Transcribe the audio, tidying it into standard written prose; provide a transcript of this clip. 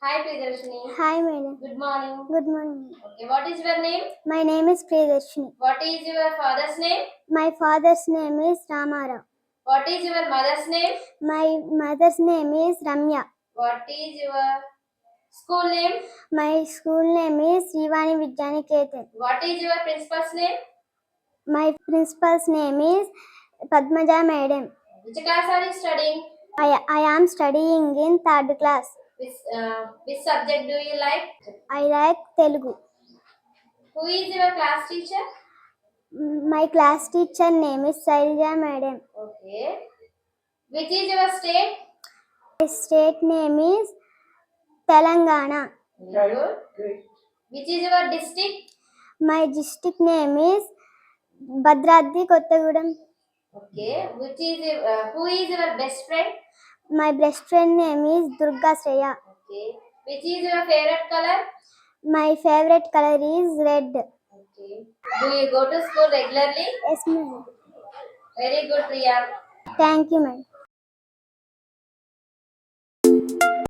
Hi Priyadarshini. Hi, madam. Good morning. Good morning. Okay, what is your name? My name is Priyadarshini. What is your father's name? My father's name is Ramarao. What is your mother's name? My mother's name is Ramya. What is your school name? My school name is Srivani Vidyaniketan. What is your principal's name? My principal's name is Padmaja Madam. Which class are you studying? I am studying in 3rd class. Which subject do you like? I like Telugu. Who is your class teacher? My class teacher name is Sailja Madam. Okay. Which is your state? My state name is Telangana. Very good. Which is your district? My district name is Bhadradri Kottagudem. Okay. Who is your best friend? My best friend name is Durga Shreya. Okay. Which is your favorite color? My favorite color is red. Okay. Do you go to school regularly? Yes, ma'am. Very good, Priya. Thank you, ma'am.